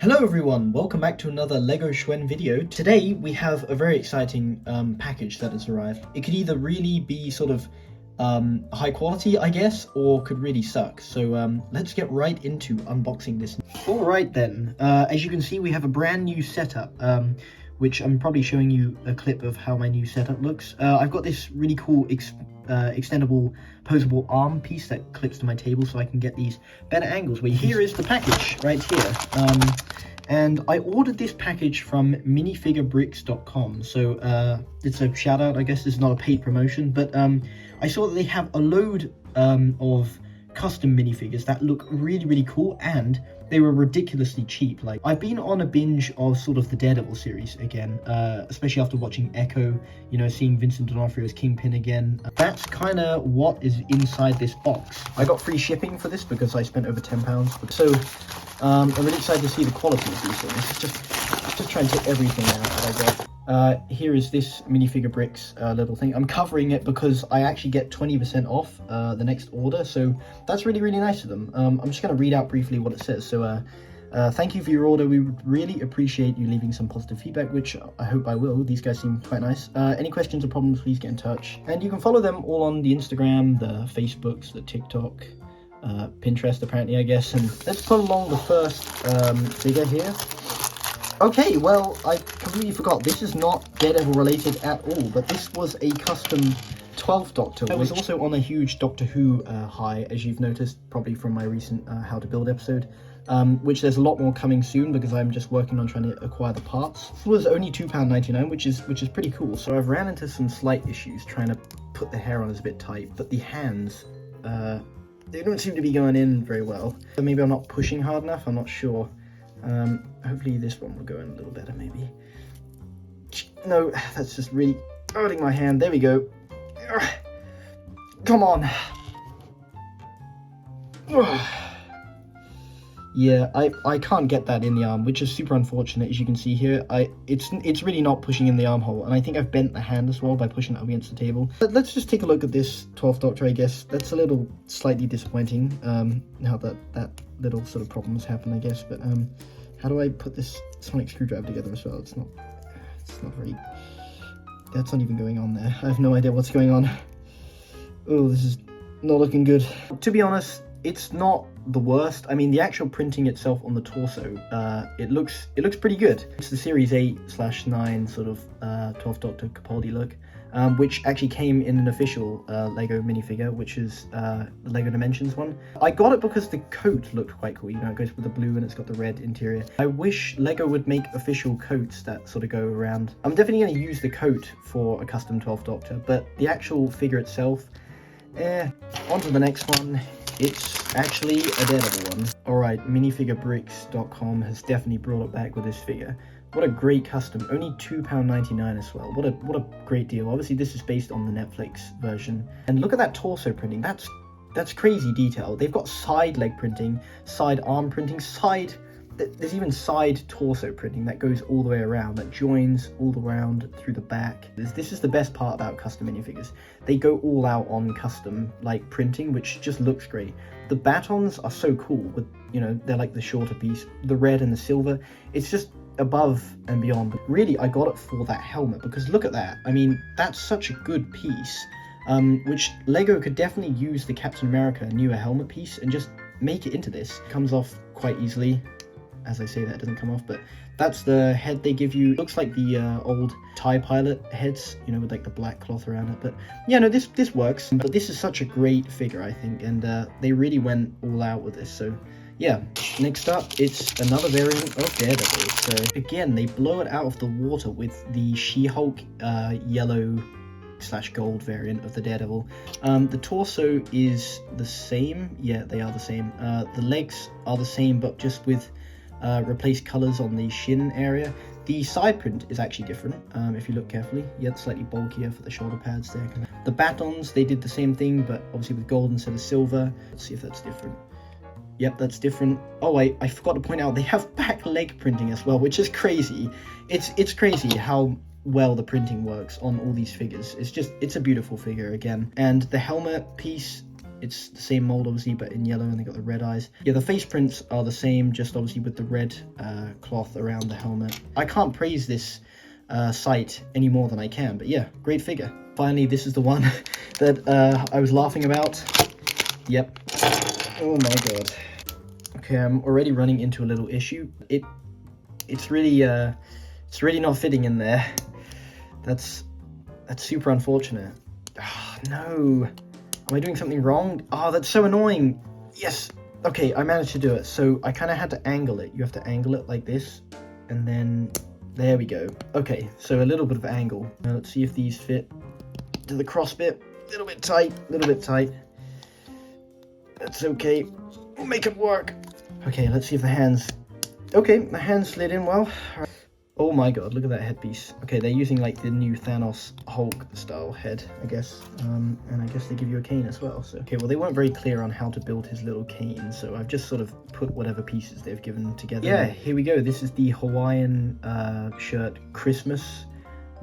Hello everyone, welcome back to another LEGOxuan video. Today we have a very exciting package that has arrived. It could either really be sort of high quality, I guess, or could really suck. So let's get right into unboxing this. Alright then, as you can see we have a brand new setup, which I'm probably showing you a clip of how my new setup looks. I've got this really cool extendable posable arm piece that clips to my table so I can get these better angles. Here is the package right here. And I ordered this package from MinifigureBricks.com, so it's a shout out. I guess this is not a paid promotion, but I saw that they have a load of custom minifigures that look really cool, and they were ridiculously cheap. Like, I've been on a binge of sort of the Daredevil series again, especially after watching Echo, you know, seeing Vincent D'Onofrio's Kingpin again. That's kind of what is inside this box. I got free shipping for this because I spent over £10. So I'm really excited to see the quality of these things. Just trying to take everything out that I got. Here is this MinifigureBricks little thing. I'm covering it because I actually get 20% off the next order, so that's really nice of them. I'm just going to read out briefly what it says. So thank you for your order. We would really appreciate you leaving some positive feedback, which I hope I will. These guys seem quite nice. Any questions or problems, please get in touch. And you can follow them all on the Instagram, the Facebooks, the TikTok, Pinterest apparently, I guess. And let's put along the first figure here. Okay, well, I completely forgot. This is not Daredevil related at all, but this was a custom 12th Doctor. I was also on a huge Doctor Who high, as you've noticed probably from my recent How to Build episode, which there's a lot more coming soon because I'm just working on trying to acquire the parts. It was only £2.99, which is pretty cool. So I've ran into some slight issues trying to put the hair on is a bit tight, but the hands, they don't seem to be going in very well. So maybe I'm not pushing hard enough, I'm not sure. Hopefully this one will go in a little better, maybe. No, that's just really hurting my hand. There we go. Come on. Yeah, I can't get that in the arm, which is super unfortunate. As you can see here, it's really not pushing in the armhole, and I think I've bent the hand as well by pushing it up against the table. But let's just take a look at this 12th Doctor, I guess. That's a little slightly disappointing, how that little sort of problems happen, I guess. But how do I put this sonic screwdriver together as well? It's not very, that's not even going on there. I have no idea what's going on. Oh, this is not looking good. To be honest, it's not the worst. I mean, the actual printing itself on the torso, it looks pretty good. It's the Series 8/9 sort of 12th Doctor Capaldi look, which actually came in an official Lego minifigure, which is the Lego Dimensions one. I got it because the coat looked quite cool. You know, it goes with the blue and it's got the red interior. I wish Lego would make official coats that sort of go around. I'm definitely going to use the coat for a custom 12th Doctor, but the actual figure itself, on to the next one. It's actually a Daredevil one. Alright, MinifigureBricks.com has definitely brought it back with this figure. What a great custom. Only £2.99 as well. What a great deal. Obviously this is based on the Netflix version. And look at that torso printing. That's crazy detail. They've got side leg printing, side arm printing, there's even side torso printing that goes all the way around, that joins all the way around through the back. This is the best part about custom minifigures. They go all out on custom like printing, which just looks great. The batons are so cool with, you know, they're like the shorter piece, the red and the silver. It's just above and beyond. But really, I got it for that helmet because look at that. I mean, that's such a good piece, which Lego could definitely use the Captain America newer helmet piece and just make it into this. It comes off quite easily. As I say, that doesn't come off, but that's the head they give you. Looks like the old TIE pilot heads, you know, with like the black cloth around it. But yeah, no, this works. But this is such a great figure, I think, and they really went all out with this. So yeah, next up, it's another variant of Daredevil. So again, they blow it out of the water with the She-Hulk yellow/gold variant of the Daredevil. The torso is the same. Yeah, they are the same. The legs are the same, but just with replace colors on the shin area. The side print is actually different if you look carefully. Yeah, it's slightly bulkier for the shoulder pads there. The batons, they did the same thing, but obviously with gold instead of silver. Let's see if that's different. Yep, that's different. Oh wait, I forgot to point out they have back leg printing as well, which is crazy. It's crazy how well the printing works on all these figures. It's a beautiful figure again. And the helmet piece, It's the same mold, obviously, but in yellow, and they got the red eyes. Yeah, the face prints are the same, just obviously with the red cloth around the helmet. I can't praise this site any more than I can, but yeah, great figure. Finally, this is the one that I was laughing about. Yep. Oh my god. Okay, I'm already running into a little issue. It's really not fitting in there. That's super unfortunate. Oh, no. Am I doing something wrong? Oh, that's so annoying. Yes. Okay, I managed to do it. So I kind of had to angle it. You have to angle it like this. And then, there we go. Okay, so a little bit of angle. Now let's see if these fit to the cross bit. A little bit tight, a little bit tight. That's okay. We'll make it work. Okay, let's see if the hands... Okay, the hands slid in well. Oh my god, look at that headpiece. Okay, they're using like the new Thanos Hulk style head, I guess. And I guess they give you a cane as well. So okay, well, they weren't very clear on how to build his little cane, so I've just sort of put whatever pieces they've given together. Yeah, here we go. This is the Hawaiian shirt Christmas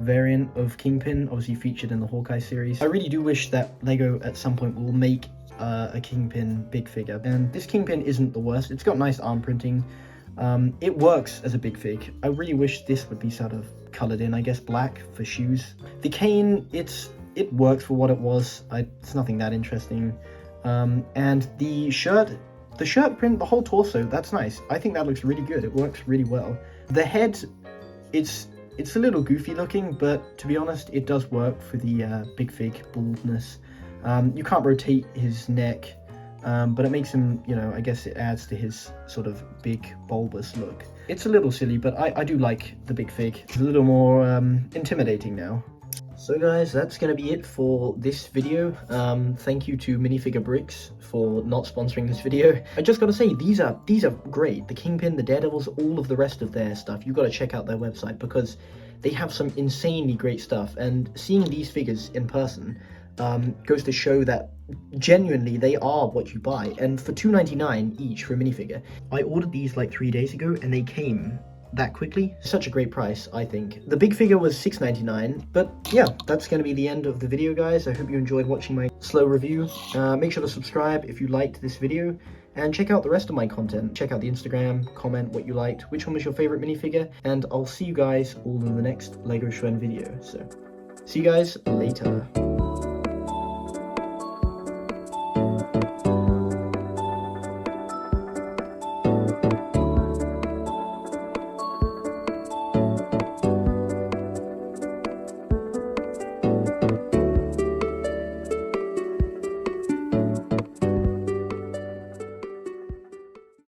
variant of Kingpin, obviously featured in the Hawkeye series. I really do wish that LEGO at some point will make a Kingpin big figure. And this Kingpin isn't the worst. It's got nice arm printing. It works as a big fig. I really wish this would be sort of colored in, I guess black for shoes. The cane, it works for what it was. It's nothing that interesting. And the shirt print, the whole torso, that's nice. I think that looks really good. It works really well. The head, it's a little goofy looking, but to be honest, it does work for the big fig baldness. You can't rotate his neck. But it makes him, you know, I guess it adds to his sort of big, bulbous look. It's a little silly, but I do like the big fig. It's a little more intimidating now. So guys, that's going to be it for this video. Thank you to MinifigureBricks for not sponsoring this video. I just got to say, these are great. The Kingpin, the Daredevils, all of the rest of their stuff. You've got to check out their website because they have some insanely great stuff. And seeing these figures in person goes to show that genuinely they are what you buy. And for $2.99 each for a minifigure, I ordered these like 3 days ago and they came that quickly. Such a great price, I think. The big figure was $6.99, but yeah, that's going to be the end of the video, guys. I hope you enjoyed watching my slow review. Make sure to subscribe if you liked this video, and check out the rest of my content. Check out the Instagram, comment what you liked, which one was your favorite minifigure, and I'll see you guys all in the next LEGOxuan video. So, see you guys later.